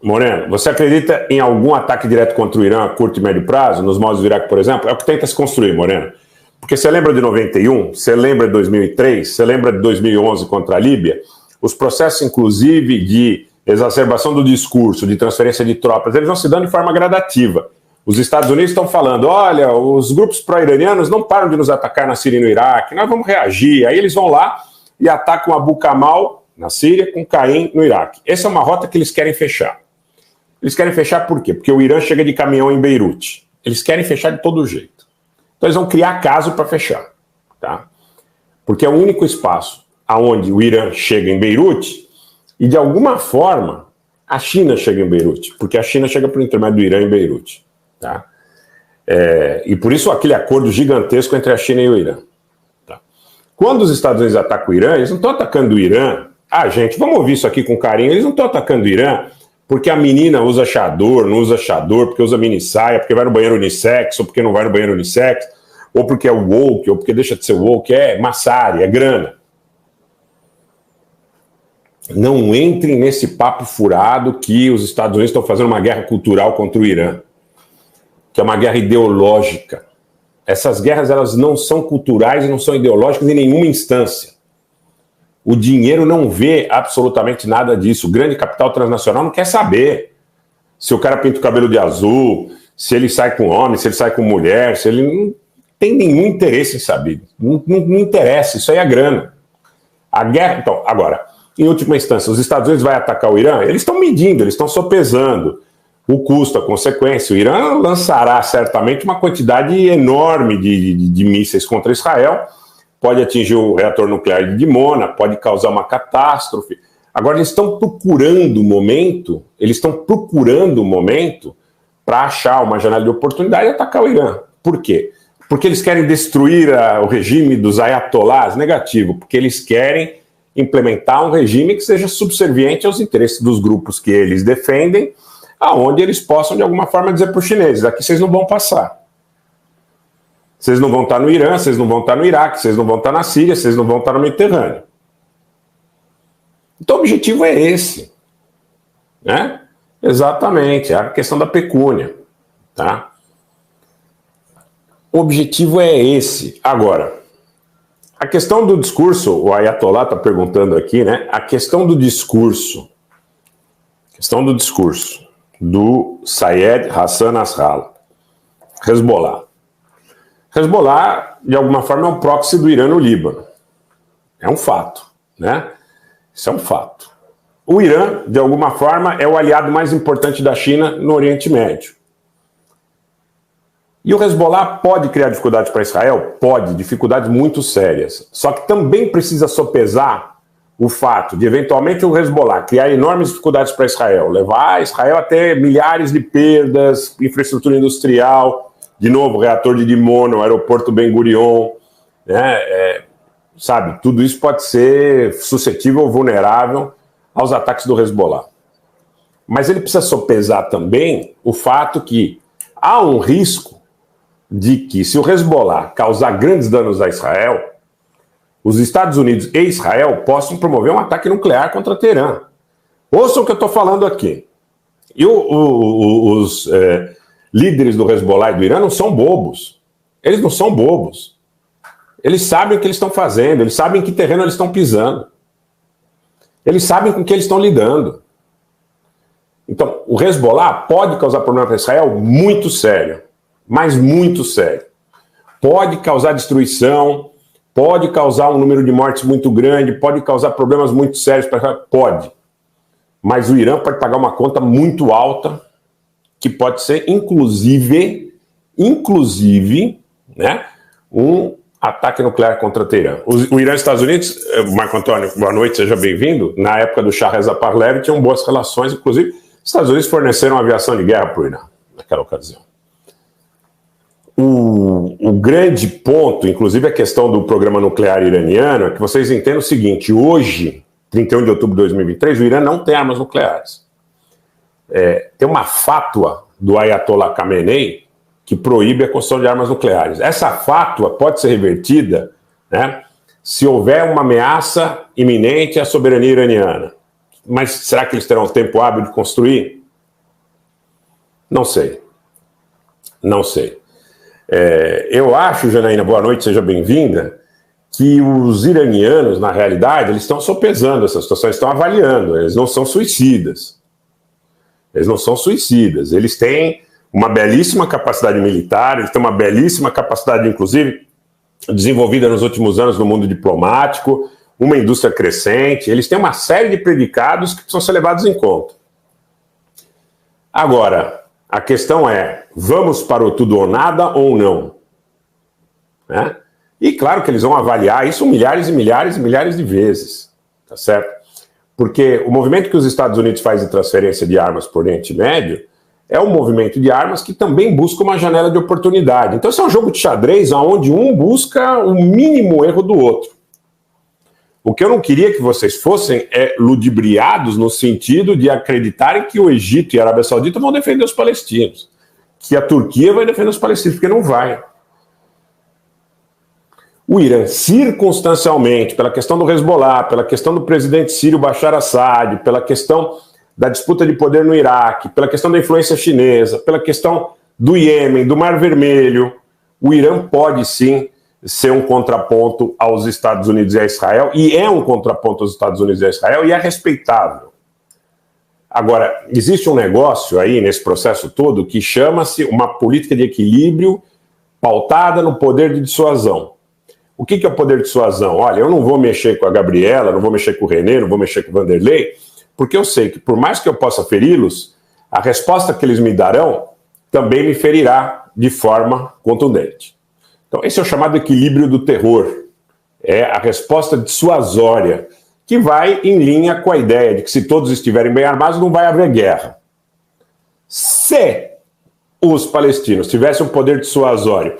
Moreno, você acredita em algum ataque direto contra o Irã a curto e médio prazo, nos moldes do Iraque, por exemplo? É o que tenta se construir, Moreno. Porque você lembra de 91, você lembra de 2003, você lembra de 2011 contra a Líbia? Os processos, inclusive, de exacerbação do discurso, de transferência de tropas, eles vão se dando de forma gradativa. Os Estados Unidos estão falando, olha, os grupos pró-iranianos não param de nos atacar na Síria e no Iraque, nós vamos reagir. Aí eles vão lá e atacam Abu Kamal na Síria, com Caim no Iraque. Essa é uma rota que eles querem fechar. Eles querem fechar por quê? Porque o Irã chega de caminhão em Beirute. Eles querem fechar de todo jeito. Então eles vão criar caso para fechar. Tá? Porque é o único espaço onde o Irã chega em Beirute e, de alguma forma, a China chega em Beirute. Porque a China chega por intermédio do Irã em Beirute. Tá? E por isso aquele acordo gigantesco entre a China e o Irã. Tá? Quando os Estados Unidos atacam o Irã, eles não estão atacando o Irã. Gente, vamos ouvir isso aqui com carinho. Eles não estão atacando o Irã porque a menina usa chador, não usa chador, porque usa mini saia, porque vai no banheiro unissex, ou porque não vai no banheiro unissex, ou porque é woke, ou porque deixa de ser woke, é massari, é grana. Não entrem nesse papo furado que os Estados Unidos estão fazendo uma guerra cultural contra o Irã, que é uma guerra ideológica. Essas guerras, elas não são culturais e não são ideológicas em nenhuma instância. O dinheiro não vê absolutamente nada disso. O grande capital transnacional não quer saber se o cara pinta o cabelo de azul, se ele sai com homem, se ele sai com mulher, se ele não tem nenhum interesse em saber. Não interessa, isso aí é grana. A guerra, então, agora, em última instância, os Estados Unidos vão atacar o Irã? Eles estão medindo, eles estão sopesando o custo, a consequência. O Irã lançará certamente uma quantidade enorme de mísseis contra Israel, pode atingir o reator nuclear de Dimona, pode causar uma catástrofe. Agora, eles estão procurando um momento para achar uma janela de oportunidade e atacar o Irã. Por quê? Porque eles querem destruir o regime dos ayatolás? Negativo, porque eles querem implementar um regime que seja subserviente aos interesses dos grupos que eles defendem, aonde eles possam, de alguma forma, dizer para os chineses, aqui vocês não vão passar. Vocês não vão estar no Irã, vocês não vão estar no Iraque, vocês não vão estar na Síria, vocês não vão estar no Mediterrâneo. Então o objetivo é esse. Né? Exatamente, é a questão da pecúnia. Tá? O objetivo é esse. Agora, a questão do discurso, o Ayatollah está perguntando aqui, né? A questão do discurso do Sayed Hassan Nasrallah, Hezbollah. Hezbollah, de alguma forma, é um proxy do Irã no Líbano. É um fato, né? Isso é um fato. O Irã, de alguma forma, é o aliado mais importante da China no Oriente Médio. E o Hezbollah pode criar dificuldades para Israel? Pode, dificuldades muito sérias. Só que também precisa sopesar o fato de, eventualmente, o Hezbollah criar enormes dificuldades para Israel, levar Israel a ter milhares de perdas, infraestrutura industrial, de novo, o reator de Dimona, o aeroporto Ben Gurion, né? Sabe, tudo isso pode ser suscetível ou vulnerável aos ataques do Hezbollah. Mas ele precisa sopesar também o fato que há um risco de que, se o Hezbollah causar grandes danos a Israel, os Estados Unidos e Israel possam promover um ataque nuclear contra Teherã. Ouçam o que eu estou falando aqui. E os líderes do Hezbollah e do Irã não são bobos. Eles não são bobos. Eles sabem o que eles estão fazendo, eles sabem em que terreno eles estão pisando. Eles sabem com que eles estão lidando. Então, o Hezbollah pode causar problema para Israel muito sério, mas muito sério. Pode causar destruição, pode causar um número de mortes muito grande, pode causar problemas muito sérios para Israel, pode. Mas o Irã pode pagar uma conta muito alta, que pode ser, inclusive, né, um ataque nuclear contra Teherã. O Irã e os Estados Unidos, Marco Antônio, boa noite, seja bem-vindo. Na época do Shah Reza Pahlavi tinham boas relações, inclusive, os Estados Unidos forneceram aviação de guerra para o Irã, naquela ocasião. O grande ponto, inclusive a questão do programa nuclear iraniano, é que vocês entendam o seguinte: hoje, 31 de outubro de 2023, o Irã não tem armas nucleares. Tem uma fátua do Ayatollah Khamenei que proíbe a construção de armas nucleares. Essa fátua pode ser revertida, né, se houver uma ameaça iminente à soberania iraniana. Mas será que eles terão tempo hábil de construir? Não sei. Não sei. Eu acho, Janaína, boa noite, seja bem-vinda, que os iranianos, na realidade, eles estão sopesando essa situação, estão avaliando, eles não são suicidas. Eles não são suicidas, eles têm uma belíssima capacidade militar, eles têm uma belíssima capacidade, inclusive, desenvolvida nos últimos anos no mundo diplomático, uma indústria crescente, eles têm uma série de predicados que precisam ser levados em conta. Agora, a questão é, vamos para o tudo ou nada ou não? Né? E claro que eles vão avaliar isso milhares e milhares e milhares de vezes, tá certo? Porque o movimento que os Estados Unidos faz de transferência de armas para o Oriente Médio é um movimento de armas que também busca uma janela de oportunidade. Então esse é um jogo de xadrez onde um busca o mínimo erro do outro. O que eu não queria que vocês fossem ludibriados no sentido de acreditarem que o Egito e a Arábia Saudita vão defender os palestinos, que a Turquia vai defender os palestinos, porque não vai. O Irã, circunstancialmente, pela questão do Hezbollah, pela questão do presidente sírio Bashar Assad, pela questão da disputa de poder no Iraque, pela questão da influência chinesa, pela questão do Iêmen, do Mar Vermelho, o Irã pode sim ser um contraponto aos Estados Unidos e a Israel, e é um contraponto aos Estados Unidos e a Israel, e é respeitável. Agora, existe um negócio aí nesse processo todo que chama-se uma política de equilíbrio pautada no poder de dissuasão. O que é o poder de dissuasão? Olha, eu não vou mexer com a Gabriela, não vou mexer com o René, não vou mexer com o Vanderlei, porque eu sei que por mais que eu possa feri-los, a resposta que eles me darão também me ferirá de forma contundente. Então esse é o chamado equilíbrio do terror. É a resposta dissuasória, que vai em linha com a ideia de que se todos estiverem bem armados não vai haver guerra. Se os palestinos tivessem um poder dissuasório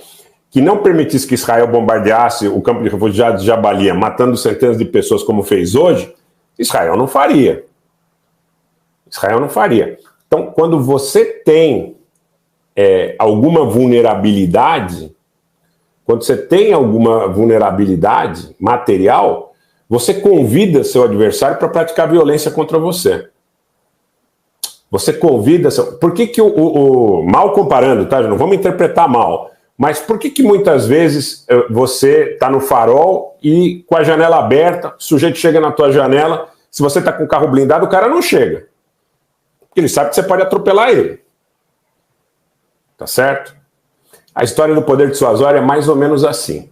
que não permitisse que Israel bombardeasse o campo de refugiados de Jabalia, matando centenas de pessoas como fez hoje, Israel não faria. Israel não faria. Então, quando você tem alguma vulnerabilidade, material, você convida seu adversário para praticar violência contra você. Você convida... Por que mal comparando, tá? Não vamos interpretar mal. Mas por que muitas vezes você está no farol e com a janela aberta, o sujeito chega na tua janela, se você está com o carro blindado, o cara não chega. Porque ele sabe que você pode atropelar ele. Tá certo? A história do poder dissuasório é mais ou menos assim.